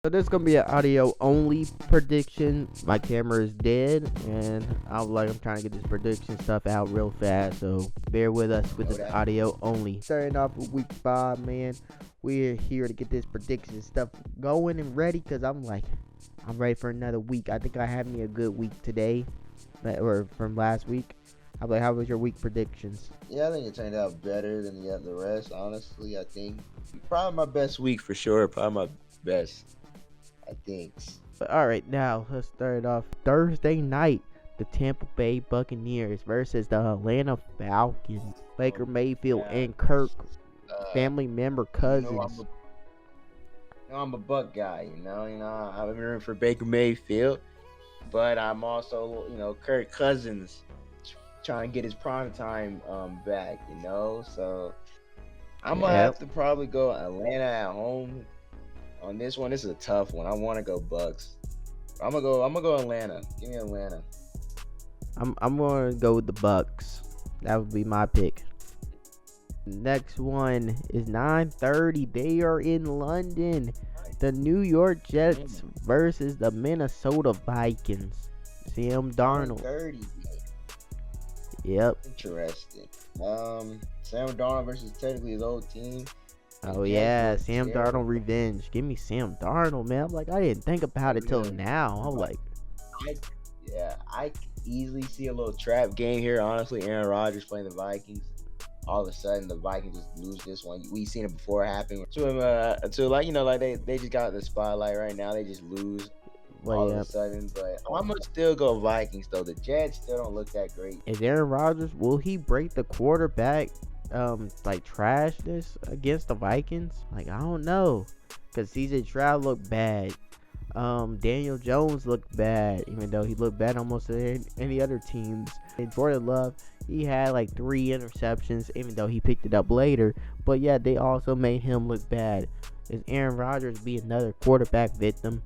So this is gonna be an audio only prediction. My camera is dead, and I'm trying to get this prediction stuff out real fast. So bear with us with this audio only. Starting off with week 5, man. We're here to get this prediction stuff going and ready, cause I'm ready for another week. I think I had me a good week today, or from last week. How was your week predictions? Yeah, I think it turned out better than the rest. Honestly, I think probably my best week for sure. Probably my best. I think. But all right, now let's start off Thursday night. The Tampa Bay Buccaneers versus the Atlanta Falcons. Baker Mayfield and Kirk, family member cousins. I'm a Buck guy. I'm rooting for Baker Mayfield, but I'm also Kirk Cousins trying to get his prime time back. So I'm gonna have to probably go Atlanta at home. On this one, this is a tough one. I want to go Bucks. I'm gonna go Atlanta. Give me Atlanta. I'm gonna go with the Bucks. That would be my pick. Next one is 9:30. They are in London. The New York Jets versus the Minnesota Vikings. Sam Darnold. 30. Yep. Interesting. Sam Darnold versus technically his old team. Oh yeah, Sam Darnold revenge. Give me Sam Darnold, man. I didn't think about it till now. I could easily see a little trap game here. Honestly, Aaron Rodgers playing the Vikings. All of a sudden, the Vikings just lose this one. We've seen it before happen. They just got the spotlight right now. They just lose all of a sudden. But I'm gonna still go Vikings though. The Jets still don't look that great. Is Aaron Rodgers, will he break the quarterback trash this against the Vikings? I don't know, because CJ Stroud looked bad. Daniel Jones looked bad, even though he looked bad almost in any other teams. And Jordan Love, he had 3 interceptions, even though he picked it up later. But yeah, they also made him look bad. Is Aaron Rodgers be another quarterback victim?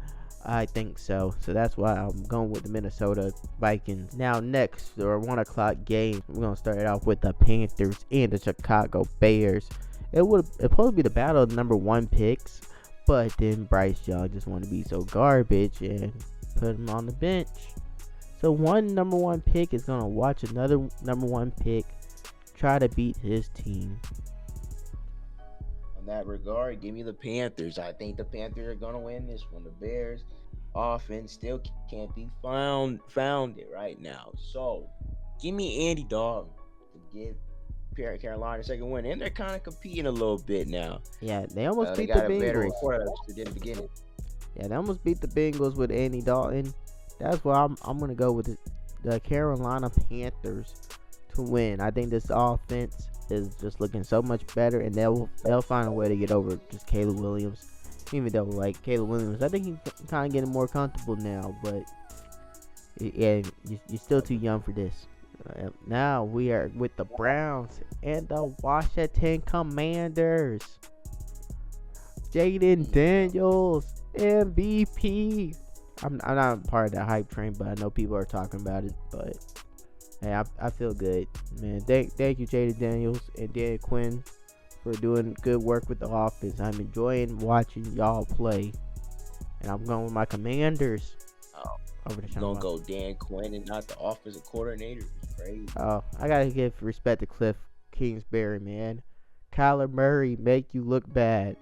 I think so. So that's why I'm going with the Minnesota Vikings. Now next, our 1 o'clock game, we're going to start it off with the Panthers and the Chicago Bears. It supposed to be the battle of the number 1 picks, but then Bryce Young just wanted to be so garbage and put him on the bench. So one number 1 pick is going to watch another number 1 pick try to beat his team. In that regard, give me the Panthers. I think the Panthers are gonna win this one. The Bears offense still can't be founded right now. So give me Andy Dalton to give Carolina a second win, and they're kind of competing a little bit now. Yeah, they almost beat the Bengals. Yeah, they almost beat the Bengals with Andy Dalton. That's why I'm gonna go with the Carolina Panthers to win. I think this offense is just looking so much better, and they'll find a way to get over just Caleb Williams. Even though Caleb Williams, I think he's kind of getting more comfortable now, but yeah, you're still too young for this. Now we are with the Browns and the Washington Commanders. Jaden Daniels MVP. I'm not part of that hype train, but I know people are talking about it. But hey, I feel good, man. Thank you, Jaden Daniels and Dan Quinn, for doing good work with the offense. I'm enjoying watching y'all play, and I'm going with my Commanders. Over the gonna go Dan Quinn and not the offensive coordinator. It's crazy. Oh, I gotta give respect to Cliff Kingsbury, man. Kyler Murray make you look bad,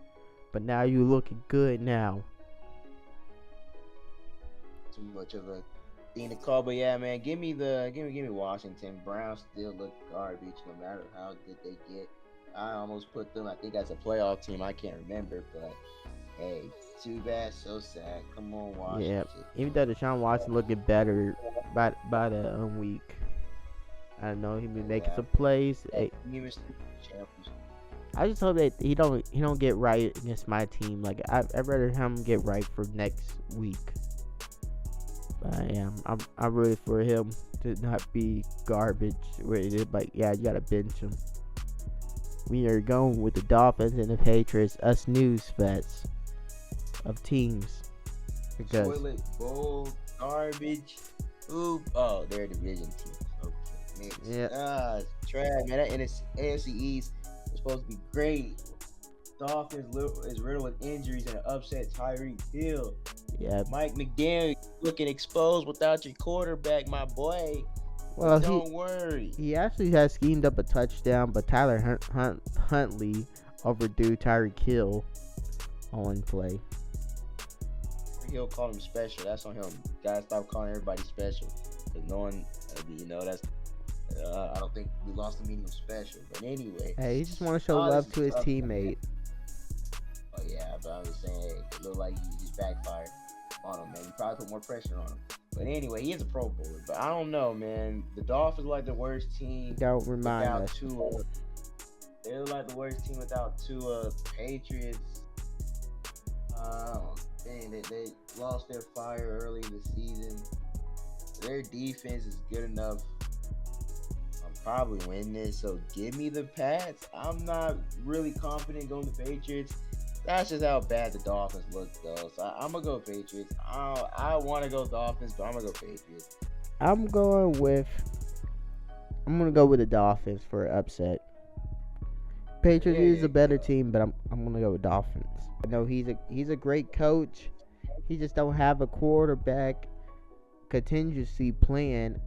but now you looking good now. Too much of a thing to call, but yeah, man, give me Washington. Browns still look garbage no matter how good they get. I almost put them, I think, as a playoff team. I can't remember, but hey, too bad, so sad. Come on, Washington. Yeah, even though Deshaun Watson looking better by the week, I don't know, he been making some plays. I just hope that he don't get right against my team. I'd rather him get right for next week. But yeah, I'm rooting for him to not be garbage. You gotta bench him. We are going with the Dolphins and the Patriots, us news vets of teams. Because toilet bowl garbage. Ooh, oh, they're a division team. Okay, man. Yeah. Trash, man. That AFC East was supposed to be great. Dolphins is riddled with injuries and an upset Tyreek Hill. Yeah. Mike McDaniel looking exposed without your quarterback, my boy. Well, But don't worry. he actually has schemed up a touchdown, but Tyler Huntley overdue Tyreek Hill on play. Hill called him special. That's on him. Guys, stop calling everybody special. Because no one, that's. I don't think we lost the meaning of special. But anyway. Hey, he just want to show love to his teammate. Oh yeah, but I'm just saying, hey, it looked like he just backfired on him, man. You probably put more pressure on him. But anyway, he is a Pro Bowler. But I don't know, man. The Dolphins like the worst team Don't remind without us. Tua. They look like the worst team without Tua. Patriots. They lost their fire early this season. Their defense is good enough. I'm probably win this. So give me the Pats. I'm not really confident going to Patriots. That's just how bad the Dolphins look, though. So I'm gonna go Patriots. I want to go Dolphins, but I'm gonna go Patriots. I'm gonna go with the Dolphins for an upset. Patriots is a better team, but I'm gonna go with Dolphins. I know he's a great coach. He just don't have a quarterback contingency plan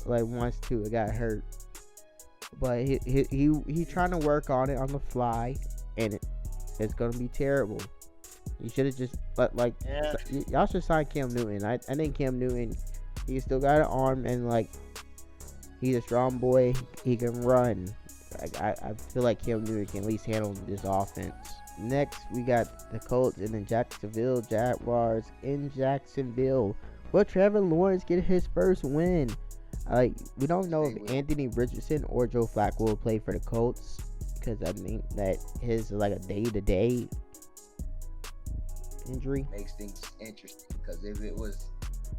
like once Tua got hurt. But he trying to work on it on the fly, and it's gonna be terrible. You should have just y'all should sign Cam Newton. I think Cam Newton, he still got an arm, and like he's a strong boy. He can run. I feel like Cam Newton can at least handle this offense. Next, we got the Colts and the Jacksonville Jaguars in Jacksonville. Will Trevor Lawrence get his first win? We don't know if Anthony Richardson or Joe Flacco will play for the Colts, because I think that his like a day-to-day injury makes things interesting. Because if it was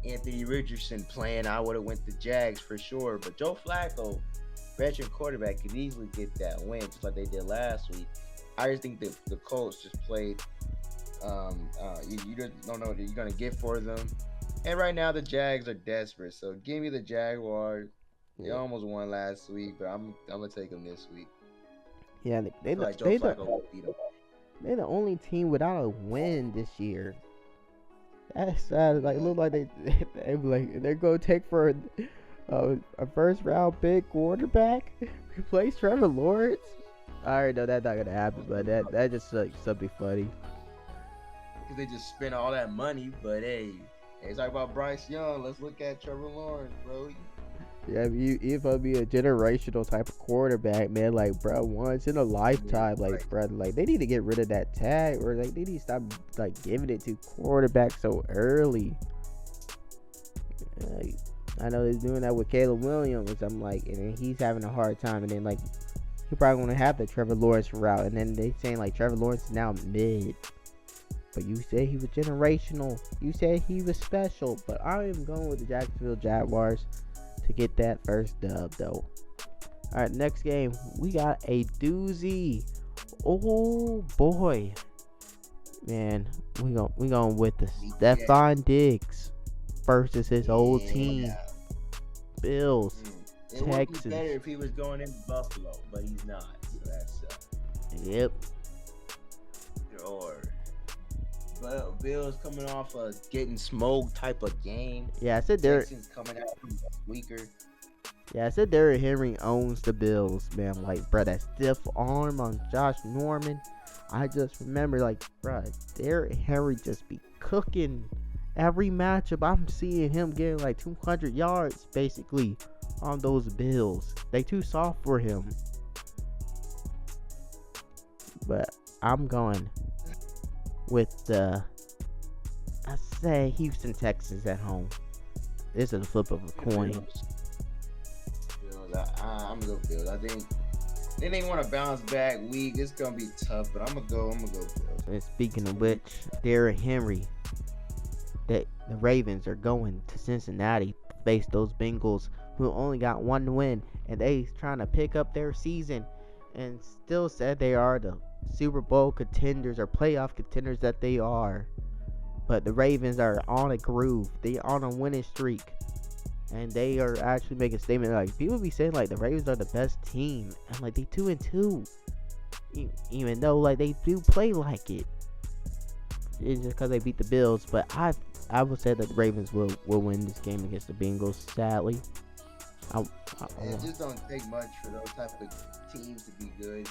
Anthony Richardson playing, I would have went the Jags for sure. But Joe Flacco, veteran quarterback, could easily get that win, just like they did last week. I just think that the Colts just played. You just don't know what you're gonna get for them. And right now the Jags are desperate, so give me the Jaguars. They almost won last week, but I'm gonna take them this week. Yeah, they're the only team without a win this year. That's sad. Like, look like they're gonna take for a first round pick quarterback, replace Trevor Lawrence. I already know that's not gonna happen, but that just like something funny. Cause they just spent all that money, but hey, talk about Bryce Young. Let's look at Trevor Lawrence, bro. Yeah, if I be a generational type of quarterback, man, like, bro, once in a lifetime, like, bro, like, they need to get rid of that tag, or like they need to stop like giving it to quarterbacks so early. I know they're doing that with Caleb Williams. I'm like, and then he's having a hard time, and then like he probably gonna have the Trevor Lawrence route, and then they saying like Trevor Lawrence is now mid. But you said he was generational. You said he was special. But I am going with the Jacksonville Jaguars to get that first dub, though. All right, next game we got a doozy. Oh boy, man, we going with the Stephon Diggs versus his old team, Bills. It would be better if he was going into Buffalo, but he's not. So that's yep. Or Bills coming off a getting smoked type of game. Yeah, I said they're coming out weaker. Yeah, I said Derrick Henry owns the Bills, man. Like, bro, that stiff arm on Josh Norman. I just remember, like, bro, Derrick Henry just be cooking every matchup. I'm seeing him getting like 200 yards basically on those Bills. They too soft for him. But I'm going with I say Houston Texans at home. This is a flip of a coin. I'm gonna go Bills. I think they want to bounce back week. It's gonna be tough, but I'm gonna go Bills. And speaking of which, Derrick Henry, the Ravens are going to Cincinnati to face those Bengals, who only got one win, and they trying to pick up their season, and still said they are the Super Bowl contenders or playoff contenders that they are. But the Ravens are on a groove. They are on a winning streak. And they are actually making a statement. Like, people be saying like the Ravens are the best team. And like they 2-2. even though like they do play like it. It's just because they beat the Bills, but I would say that the Ravens will win this game against the Bengals. Sadly, It just don't take much for those type of teams to be good.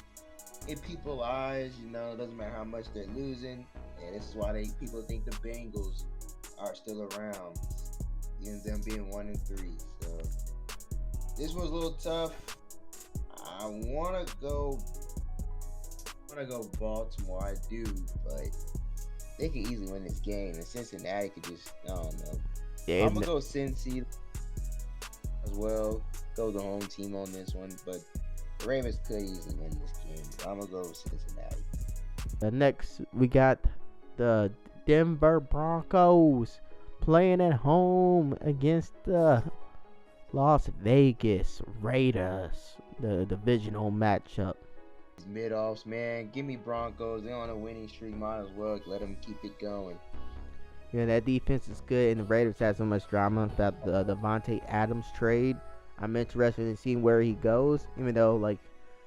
In people's eyes, it doesn't matter how much they're losing, and this is why people think the Bengals are still around, even them being 1-3. So this was a little tough. I wanna go Baltimore. I do, but they could easily win this game, and Cincinnati could just, I don't know. Yeah, I'm gonna go Cincy as well. Go the home team on this one, but the Ravens could easily win this game. I'm gonna go with Cincinnati. The next we got the Denver Broncos playing at home against the Las Vegas Raiders, the divisional matchup. These mid-offs, man, give me Broncos. They're on a winning streak. Might as well let them keep it going. Yeah, that defense is good, and the Raiders had so much drama about the Devontae Adams trade. I'm interested in seeing where he goes, even though like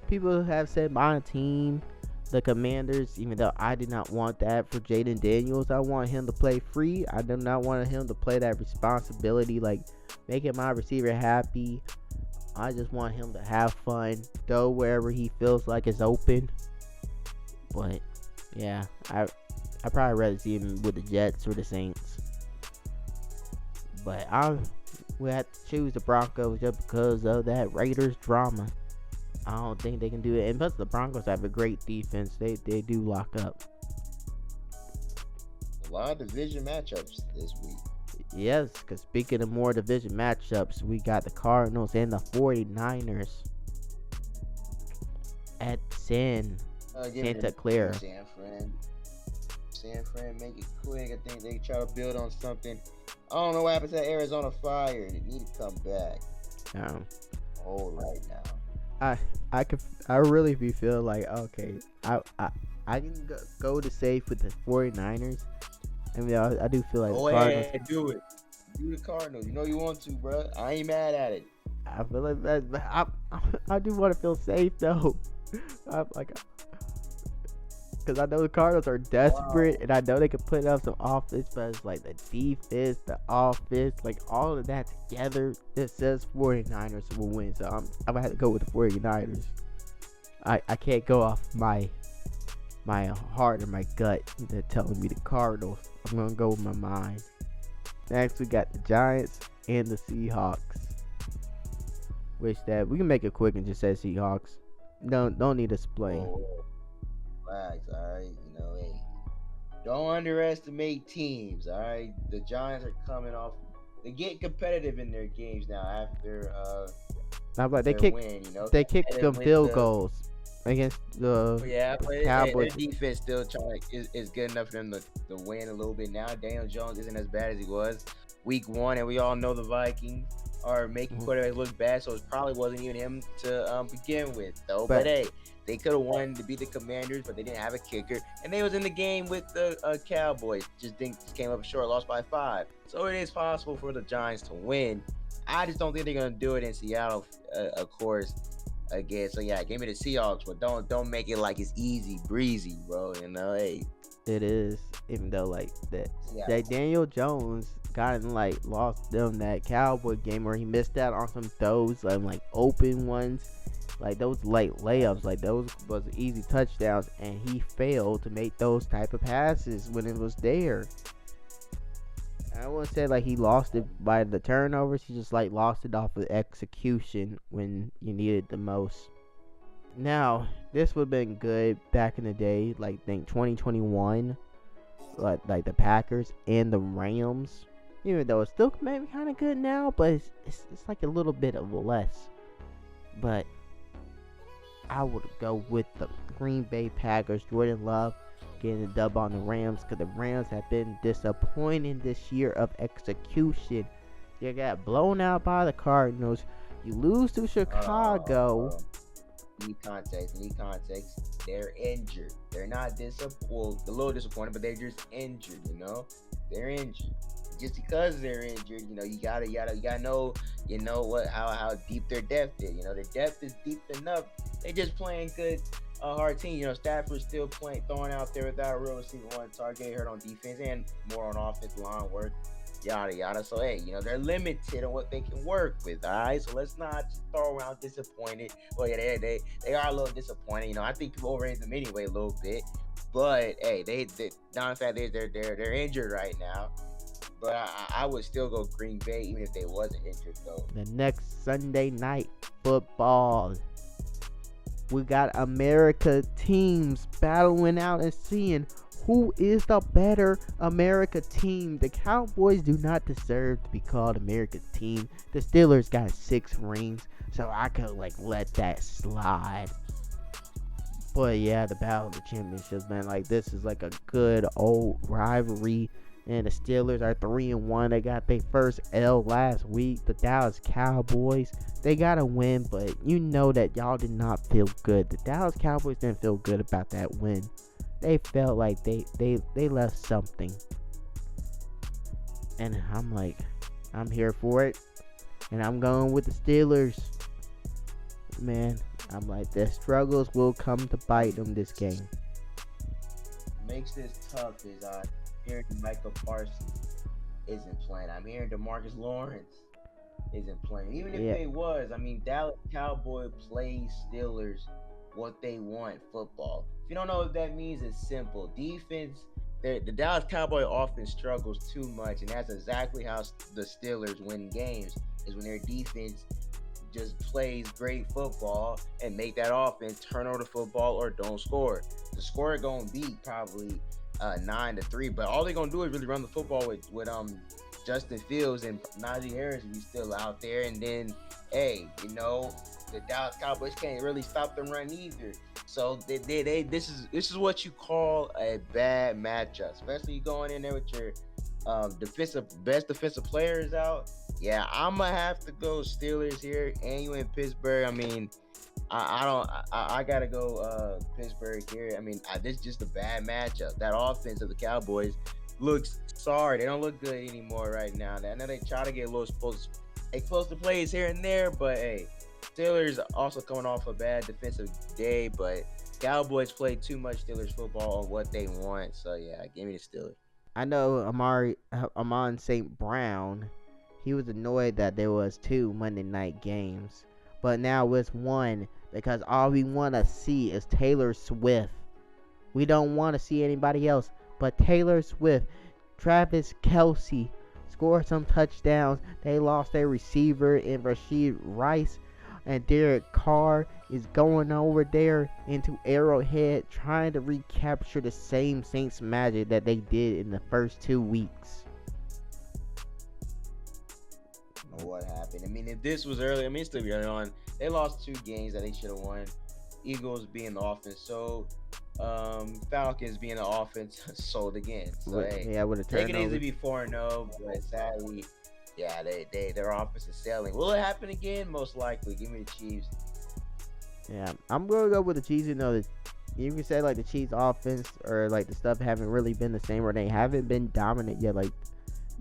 people have said my team, the Commanders, even though I did not want that for Jaden Daniels. I want him to play free. I do not want him to play that responsibility, like making my receiver happy. I just want him to have fun, go wherever he feels like it's open. But yeah, I probably rather see him with the Jets or the Saints. But we have to choose the Broncos just because of that Raiders drama. I don't think they can do it. And plus the Broncos have a great defense. They do lock up. A lot of division matchups this week. Yes, because speaking of more division matchups, we got the Cardinals and the 49ers at Santa Clara. San Fran, make it quick. I think they try to build on something. I don't know what happened to that Arizona Fire. They need to come back. Right now. I really be feeling like, okay, I can go to safe with the 49ers. I mean, I do feel like the Cardinals. Yeah, do it. Do the Cardinals. You know you want to, bro. I ain't mad at it. I feel like that. I do want to feel safe though. I'm like, because I know the Cardinals are desperate, and I know they can put up some offense, but it's like the defense, the offense, like all of that together, it says 49ers will win. So I'm gonna have to go with the 49ers. I can't go off my heart or my gut. They're telling me the Cardinals. I'm gonna go with my mind. Next, we got the Giants and the Seahawks. Which that we can make it quick and just say Seahawks. Don't need to explain. Flags, all right. Hey, don't underestimate teams. All right, the Giants are coming off. They get competitive in their games now after I'm like they kick. Win, they kick some field goals against the Cowboys. Their defense still is good enough for them to win a little bit now. Daniel Jones isn't as bad as he was week 1, and we all know the Vikings are making quarterbacks look bad, so it probably wasn't even him to begin with, though. But hey, they could have won to beat the Commanders, but they didn't have a kicker, and they was in the game with the Cowboys. Just came up short, lost by 5. So it is possible for the Giants to win. I just don't think they're gonna do it in Seattle, of course. Again, so yeah, give me the Seahawks, but don't make it like it's easy breezy, bro. Hey, it is, even though like that Daniel Jones lost them that Cowboy game where he missed out on some throws, like open ones, like those late layups, like those was easy touchdowns, and he failed to make those type of passes when it was there. I wouldn't say like he lost it by the turnovers. He just lost it off of execution when you needed the most. Now, this would have been good back in the day, think 2021, like the Packers and the Rams. Even though it's still maybe kind of good now, but it's like a little bit of less. But I would go with the Green Bay Packers. Jordan Love getting the dub on the Rams, because the Rams have been disappointing this year of execution. They got blown out by the Cardinals. You lose to Chicago. Need context. They're injured. They're not a little disappointed, but they're just injured. They're injured. Just because they're injured, you gotta know, how deep their depth is. Their depth is deep enough. They're just playing good a hard team. You know, Stafford's still playing, throwing out there without a real receiver one target, hurt on defense and more on offense, line work, yada yada. So hey, you know, they're limited on what they can work with. All right, so let's not throw around disappointed. Well, yeah, they are a little disappointed. You know, I think people overrated them anyway a little bit. But hey, they not in fact they're injured right now. But I would still go Green Bay even if they wasn't injured though. The next Sunday night football, we got America teams battling out and seeing who is the better America team. The Cowboys do not deserve to be called America's team. The Steelers got 6 rings, so I could let that slide. But yeah, the battle of the championships, man. This is a good old rivalry. And the Steelers are 3-1. They got their first L last week. The Dallas Cowboys, they got a win, but you know that y'all did not feel good. The Dallas Cowboys didn't feel good about that win. They felt like they left something. And I'm here for it. And I'm going with the Steelers. Man, the struggles will come to bite them this game. Makes this tough is hearing Michael Parsons isn't playing. I'm hearing DeMarcus Lawrence isn't playing. Even if they was, Dallas Cowboy plays Steelers what they want football. If you don't know what that means, it's simple. Defense, the Dallas Cowboy offense struggles too much, and that's exactly how the Steelers win games, is when their defense just plays great football and make that offense turn over the football or don't score. The score gonna be probably 9-3, but all they're gonna do is really run the football with Justin Fields and Najee Harris will be still out there. And then the Dallas Cowboys can't really stop them run either. So this is what you call a bad matchup, especially going in there with your best defensive players out. Yeah, I'm gonna have to go Steelers here, and you in Pittsburgh. I gotta go Pittsburgh here. This is just a bad matchup. That offense of the Cowboys looks sorry. They don't look good anymore right now. I know they try to get a little explosive plays here and there, but hey, Steelers also coming off a bad defensive day, but Cowboys play too much Steelers football on what they want. So yeah, give me the Steelers. I know Amon St. Brown, he was annoyed that there was 2 Monday night games, but now it's 1 because all we want to see is Taylor Swift. We don't want to see anybody else but Taylor Swift. Travis Kelce scored some touchdowns. They lost their receiver in Rashee Rice, and Derek Carr is going over there into Arrowhead trying to recapture the same Saints magic that they did in the first 2 weeks. I don't know what happened. If this was early, it's still early on. They lost 2 games that they should have won. Eagles being the offense sold, Falcons being the offense sold again. So with a turnover. Take it easy to be 4-0, but sadly, yeah, their offense is selling. Will it happen again? Most likely. Give me the Chiefs. Yeah, I'm gonna go with the Chiefs. You can say the Chiefs offense or the stuff haven't really been the same, or they haven't been dominant yet.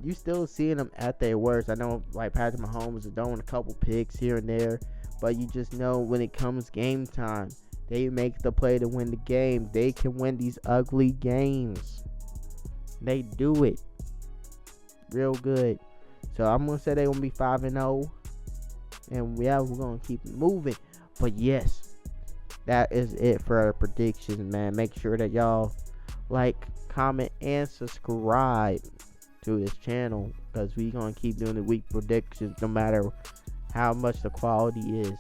You still seeing them at their worst. I know Patrick Mahomes is throwing a couple picks here and there, but you just know when it comes game time, they make the play to win the game. They can win these ugly games. They do it real good. So I'm gonna say they're gonna be 5-0, and we're gonna keep moving. But yes, that is it for our predictions, man. Make sure that y'all comment, and subscribe to this channel, because we gonna keep doing the week predictions no matter how much the quality is.